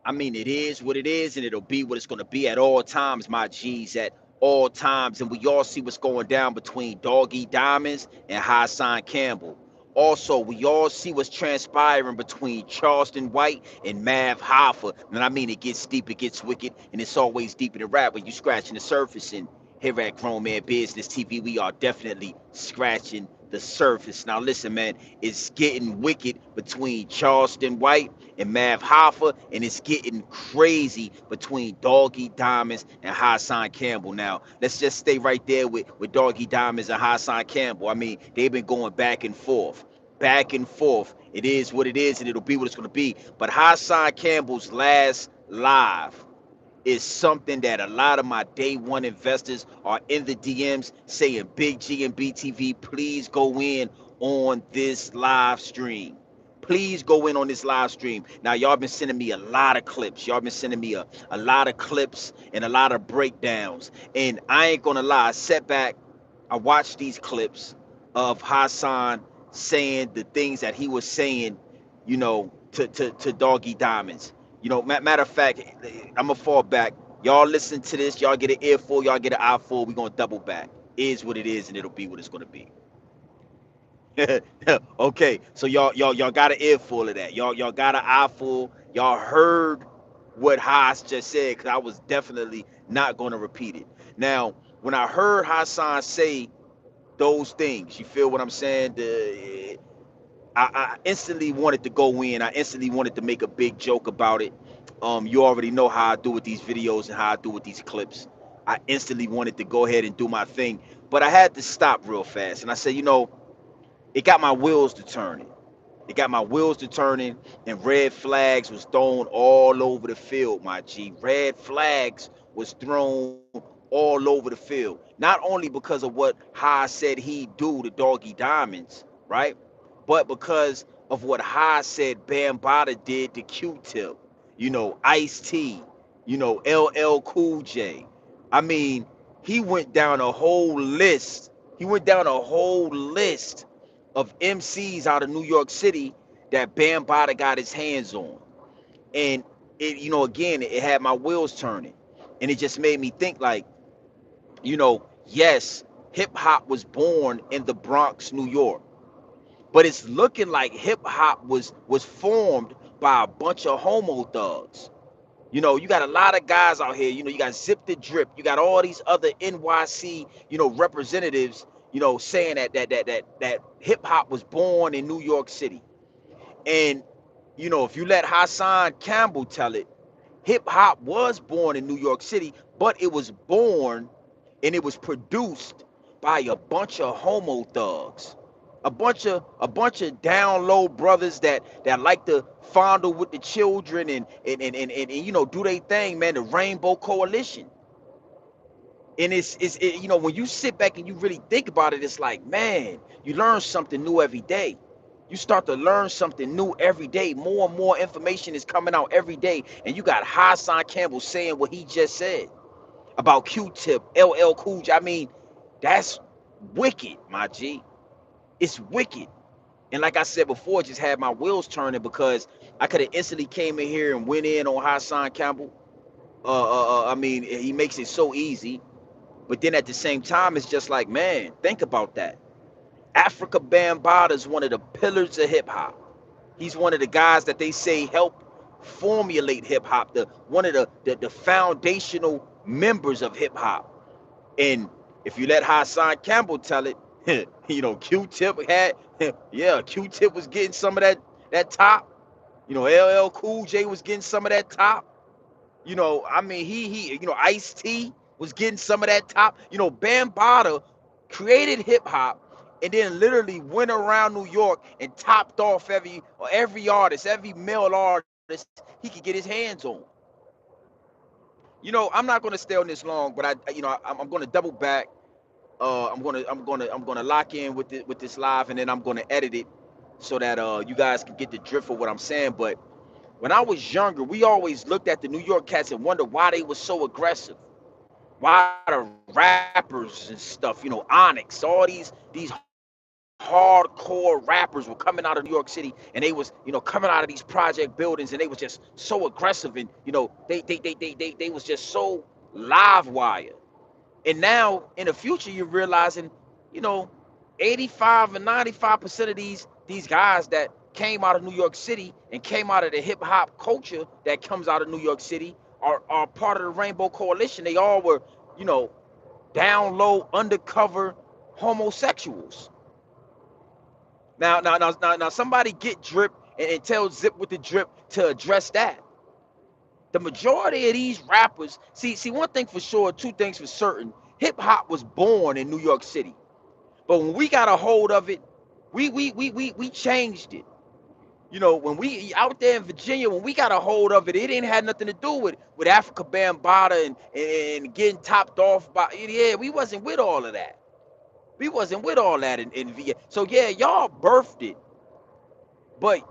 I mean, it is what it is, and it'll be what it's going to be at all times, my G's, at all times. And we all see what's going down between Doggy Diamonds and Hassan Campbell. Also, we all see what's transpiring between Charleston White and Mav Hoffa. And I mean, it gets deep, it gets wicked, and it's always deeper than rap when you scratching the surface. And here at Grown Man Business TV, we are definitely scratching the surface. Now, listen, man, it's getting wicked between Charleston White and Mav Hoffa, and it's getting crazy between Doggy Diamonds and Hassan Campbell. Now, let's just stay right there with Doggy Diamonds and Hassan Campbell. I mean, they've been going back and forth. Back and forth. It is what it is, and it'll be what it's going to be. But Hassan Campbell's last live is something that a lot of my day one investors are in the DMs saying, Big G and BTV, please go in on this live stream. Please go in on this live stream. Now, y'all been sending me a lot of clips. Y'all been sending me a lot of clips and a lot of breakdowns. And I ain't gonna lie, I sat back, I watched these clips of Hassan saying the things that he was saying, you know, to Doggy Diamonds. You know, matter of fact, I'm gonna fall back. Y'all listen to this. Y'all get an earful. Y'all get an eye full. We gonna double back. Is what it is, and it'll be what it's gonna be. Okay, so y'all got an earful of that. Y'all got an eye full. Y'all heard what Haas just said, because I was definitely not gonna repeat it. Now, when I heard Hassan say those things, you feel what I'm saying? I instantly wanted to go in. I instantly wanted to make a big joke about it. You already know how I do with these videos and how I do with these clips. I instantly wanted to go ahead and do my thing, but I had to stop real fast. And I said, you know, it got my wheels to turning. It got my wheels to turning, and red flags was thrown all over the field, my G. Red flags was thrown all over the field. Not only because of what Haas said he'd do to Doggy Diamonds, right? But because of what Haas said Bam Bada did to Q-Tip, you know, Ice-T, you know, LL Cool J. I mean, he went down a whole list. He went down a whole list of MCs out of New York City that Bam Bada got his hands on. And it, you know, again, it had my wheels turning. And it just made me think like, you know, yes, hip hop was born in the Bronx, New York. But it's looking like hip hop was formed by a bunch of homo thugs. You know, you got a lot of guys out here. You know, you got Zip the Drip. You got all these other NYC, you know, representatives, you know, saying that hip hop was born in New York City. And you know, if you let Hassan Campbell tell it, hip hop was born in New York City, but it was born and it was produced by a bunch of homo thugs, a bunch of down low brothers that like to fondle with the children and you know, do they thing, man. The Rainbow Coalition. And you know, when you sit back and you really think about it, it's like, man, you learn something new every day. You start to learn something new every day. More and more information is coming out every day, and you got Hassan Campbell saying what he just said about Q-Tip, LL Cool J. I mean, that's wicked, my G. It's wicked. And like I said before, it just had my wheels turning, because I could have instantly came in here and went in on Hassan Campbell. I mean, he makes it so easy. But then at the same time, it's just like, man, think about that. Africa Bambaataa is one of the pillars of hip hop. He's one of the guys that they say helped formulate hip hop, the one of the foundational members of hip hop. And if you let Hassan Campbell tell it, you know, Q-Tip had, yeah, Q-Tip was getting some of that top. You know, LL Cool J was getting some of that top. You know, I mean, you know, Ice-T was getting some of that top. You know, Bambaataa created hip hop and then literally went around New York and topped off every artist, every male artist he could get his hands on. You know, I'm not gonna stay on this long, but you know, I'm gonna double back. I'm gonna lock in with this live, and then I'm gonna edit it so that you guys can get the drift of what I'm saying. But when I was younger, we always looked at the New York cats and wondered why they were so aggressive. Why the rappers and stuff, you know, Onyx, all these hardcore hardcore rappers were coming out of New York City, and they was, coming out of these project buildings, and they was just so aggressive, and they was just so live wire. And now in the future, you're realizing, you know, 85 and 95% of these guys that came out of New York City and came out of the hip hop culture that comes out of New York City are part of the Rainbow Coalition. They all were, you know, down low, undercover homosexuals. Now, somebody get Drip and tell Zip with the Drip to address that. The majority of these rappers, see, one thing for sure, two things for certain. Hip hop was born in New York City, but when we got a hold of it, we changed it. You know, when we out there in Virginia, when we got a hold of it, it ain't had nothing to do with Africa Bambaataa and getting topped off by, yeah, we wasn't with all of that. We wasn't with all that in VA. So yeah, y'all birthed it, but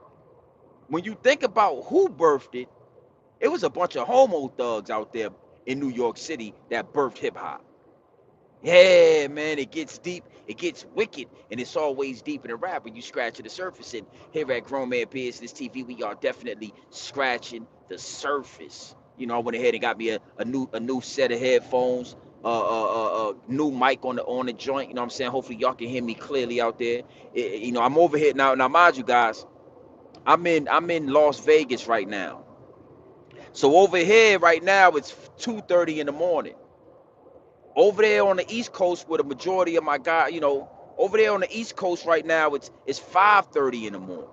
when you think about who birthed it, it was a bunch of homo thugs out there in New York City that birthed hip hop. Yeah, man, it gets deep, it gets wicked, and it's always deep in the rap when you scratch the surface. And here at Grown Man Business TV, we are definitely scratching the surface. You know, I went ahead and got me a new set of headphones, new mic on the joint. You know what I'm saying? Hopefully y'all can hear me clearly out there. I'm over here now. Now, mind you guys, I'm in Las Vegas right now. So over here right now, it's 2:30 in the morning. Over there on the East Coast, where the majority of my guys, over there on the East Coast right now, it's 5:30 in the morning.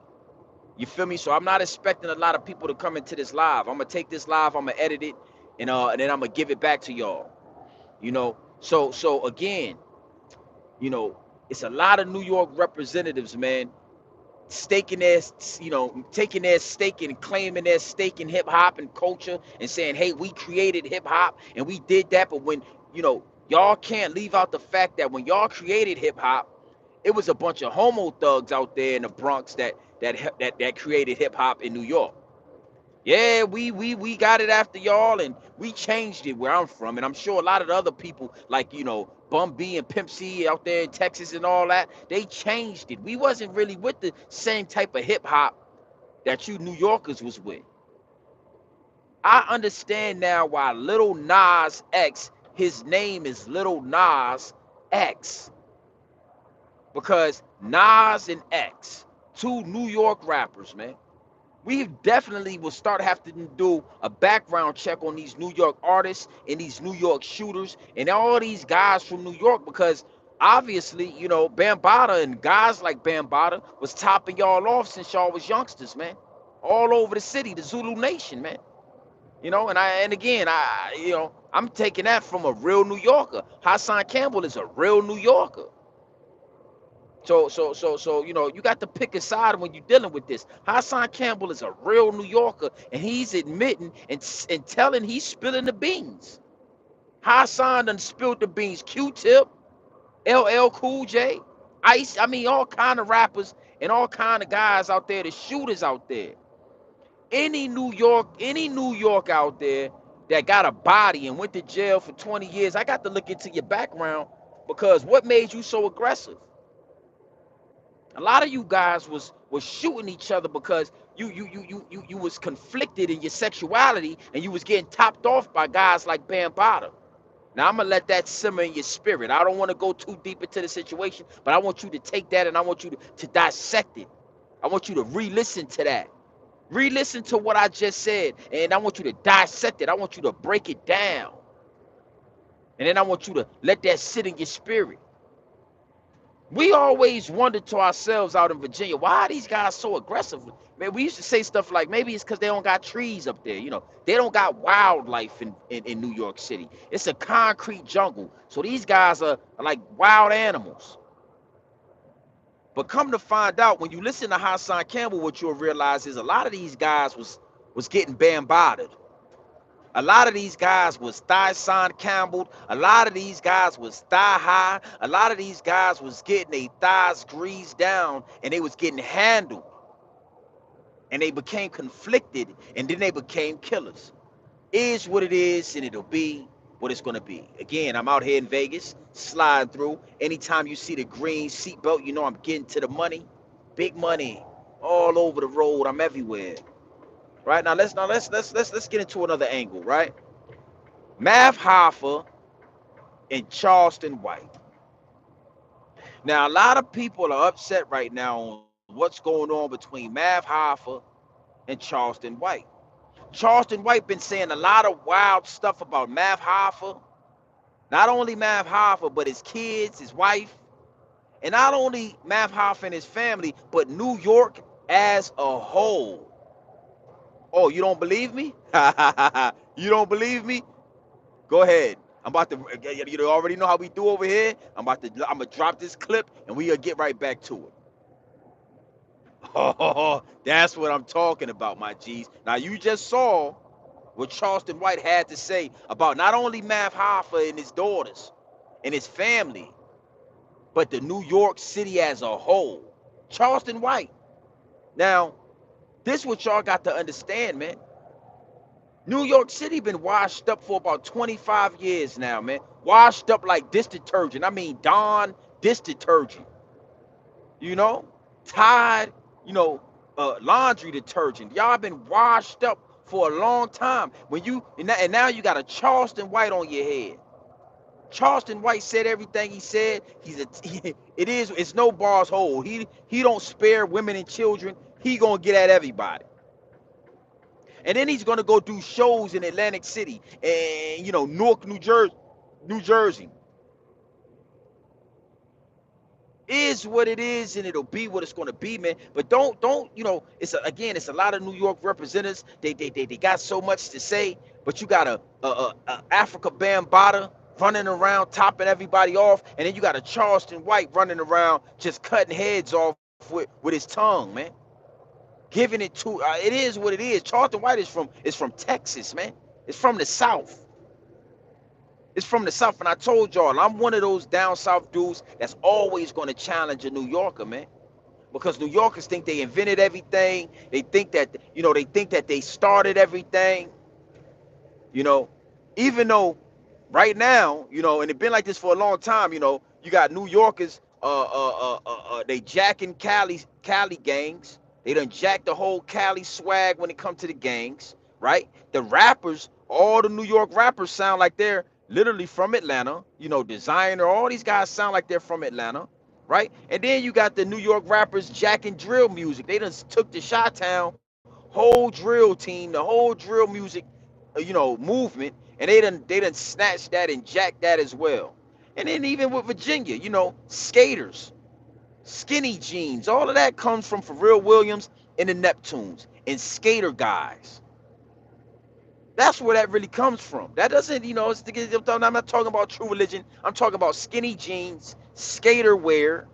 You feel me? So I'm not expecting a lot of people to come into this live. I'm gonna take this live, I'm gonna edit it, and then I'm gonna give it back to y'all. So again, you know, it's a lot of New York representatives, man, staking their, taking their stake and claiming their stake in hip hop and culture and saying, hey, we created hip hop and we did that. But when, y'all can't leave out the fact that when y'all created hip hop, it was a bunch of homo thugs out there in the Bronx that created hip hop in New York. Yeah, we got it after y'all, and we changed it where I'm from, and I'm sure a lot of the other people, like Bum B and Pimp C out there in Texas and all that, they changed it. We wasn't really with the same type of hip hop that you New Yorkers was with. I understand now why Little Nas X, his name is Little Nas X, because Nas and X, two New York rappers, man. We definitely will start having to do a background check on these New York artists and these New York shooters and all these guys from New York, because obviously, Bambaataa and guys like Bambaataa was topping y'all off since y'all was youngsters, man. All over the city, the Zulu Nation, man. I'm taking that from a real New Yorker. Hassan Campbell is a real New Yorker. So, you got to pick a side when you're dealing with this. Hassan Campbell is a real New Yorker, and he's admitting and telling he's spilling the beans. Hassan done spilled the beans. Q-Tip, LL Cool J, Ice, all kind of rappers and all kind of guys out there, the shooters out there. Any New York out there that got a body and went to jail for 20 years, I got to look into your background, because what made you so aggressive? A lot of you guys was shooting each other because you was conflicted in your sexuality, and you was getting topped off by guys like Bambaataa. Now I'm gonna let that simmer in your spirit. I don't want to go too deep into the situation, but I want you to take that and I want you to dissect it. I want you to re-listen to that. Re-listen to what I just said, and I want you to dissect it. I want you to break it down. And then I want you to let that sit in your spirit. We always wondered to ourselves out in Virginia, why are these guys so aggressive? Man, we used to say stuff like, maybe it's because they don't got trees up there. They don't got wildlife in New York City. It's a concrete jungle. So these guys are like wild animals. But come to find out, when you listen to Hassan Campbell, what you'll realize is a lot of these guys was getting Bambaataa. A lot of these guys was Hassan Campbell. A lot of these guys was thigh high. A lot of these guys was getting their thighs greased down, and they was getting handled. And they became conflicted, and then they became killers. Is what it is, and it'll be what it's gonna be. Again, I'm out here in Vegas, sliding through. Anytime you see the green seatbelt, you know I'm getting to the money. Big money all over the road. I'm everywhere. Right now let's get into another angle, right? Mav Hoffa and Charleston White. Now a lot of people are upset right now on what's going on between Mav Hoffa and Charleston White. Charleston White been saying a lot of wild stuff about Mav Hoffa. Not only Mav Hoffa, but his kids, his wife, and not only Mav Hoffa and his family, but New York as a whole. Oh, you don't believe me? You don't believe me? Go ahead. I'm about to. You already know how we do over here. I'm gonna drop this clip, and we gonna get right back to it. Oh, that's what I'm talking about, my G's. Now you just saw what Charleston White had to say about not only Mav Hoffa and his daughters and his family, but the New York City as a whole. Charleston White. Now, this what y'all got to understand, man. New York City been washed up for about 25 years now, man. Washed up like dish detergent. I mean, Dawn dish detergent. You know, Tide, you know, laundry detergent. Y'all been washed up for a long time. When you and now you got a Charleston White on your head. Charleston White said everything he said. It's no bars hold. He don't spare women and children. He gonna get at everybody. And then he's gonna go do shows in Atlantic City and Newark, New Jersey. Is what it is, and it'll be what it's gonna be, man. But don't it's a lot of New York representatives. They got so much to say, but you got a Africa Bambaataa running around topping everybody off, and then you got a Charleston White running around just cutting heads off with his tongue, man. Giving it to it is what it is. Charleston White is from Texas, man. It's from the South. It's from the South, and I told y'all, I'm one of those down South dudes that's always going to challenge a New Yorker, man. Because New Yorkers think they invented everything. They think that, they started everything, you know. Even though right now, and it's been like this for a long time, you got New Yorkers, they jacking Cali gangs. They done jacked the whole Cali swag when it comes to the gangs, right? The rappers, all the New York rappers sound like they're literally from Atlanta. Designer, all these guys sound like they're from Atlanta, right? And then you got the New York rappers jacking drill music. They done took the Chi-Town whole drill team, the whole drill music, movement, and they done snatched that and jacked that as well. And then even with Virginia, skaters, skinny jeans, all of that comes from Pharrell Williams and the Neptunes and skater guys. That's where that really comes from. That doesn't, I'm not talking about True Religion. I'm talking about skinny jeans, skater wear.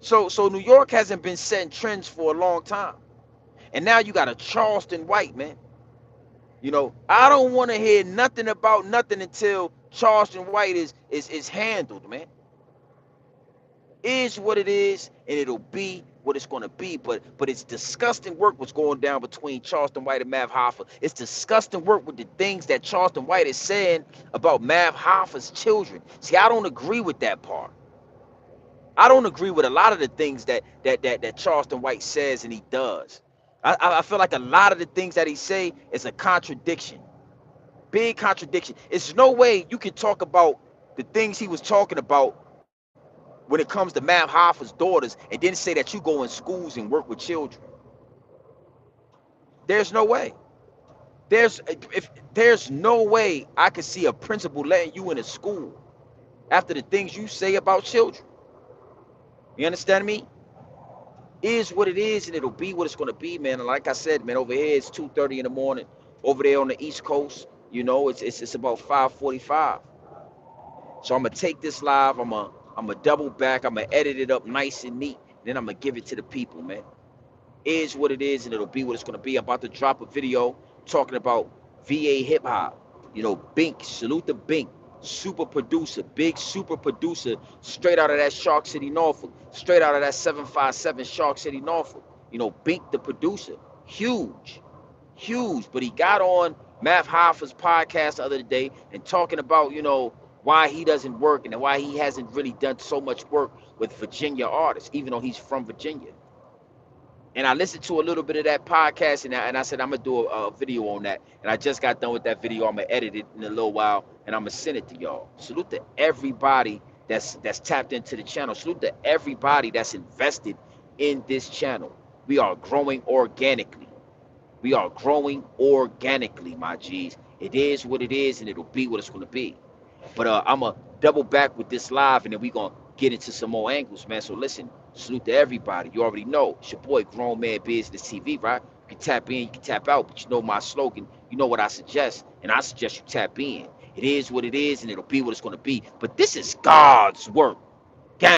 So New York hasn't been setting trends for a long time. And now you got a Charleston White, man. I don't want to hear nothing about nothing until Charleston White is handled, man. Is what it is, and it'll be what it's going to be. But it's disgusting work what's going down between Charleston White and Mav Hoffa. It's disgusting work with the things that Charleston White is saying about Mav Hoffa's children. See, I don't agree with that part. I don't agree with a lot of the things that Charleston White says and he does. I feel like a lot of the things that he say is a contradiction. Big contradiction. It's no way you can talk about the things he was talking about when it comes to Mav Hoffa's daughters and then say that you go in schools and work with children. There's no way. There's no way I could see a principal letting you in a school after the things you say about children. You understand me? Is what it is, and it'll be what it's gonna be, man. And like I said, man, over here it's 2:30 in the morning. Over there on the East Coast, it's about 5:45. So I'm gonna take this live. I'm gonna double back. I'm gonna edit it up nice and neat. Then I'm gonna give it to the people, man. Is what it is, and it'll be what it's gonna be. I'm about to drop a video talking about VA hip hop. Bink, salute to Bink, super producer, big super producer, straight out of that Shark City, Norfolk, straight out of that 757 Shark City, Norfolk. Bink, the producer, huge, but he got on Math Hoffa's podcast the other day and talking about, you know, why he doesn't work and why he hasn't really done so much work with Virginia artists, even though he's from Virginia. And I listened to a little bit of that podcast, and I said I'm gonna do a video on that. And I just got done with that video. I'm gonna edit it in a little while, and I'm gonna send it to y'all. Salute to everybody that's tapped into the channel. Salute to everybody that's invested in this channel. We are growing organically. We are growing organically, my G's. It is what it is, and it'll be what it's gonna be. But I'm going to double back with this live, and then we're going to get into some more angles, man. So listen, salute to everybody. You already know. It's your boy, Grown Man Business TV, right? You can tap in, you can tap out, but you know my slogan. You know what I suggest, and I suggest you tap in. It is what it is, and it'll be what it's going to be. But this is God's work.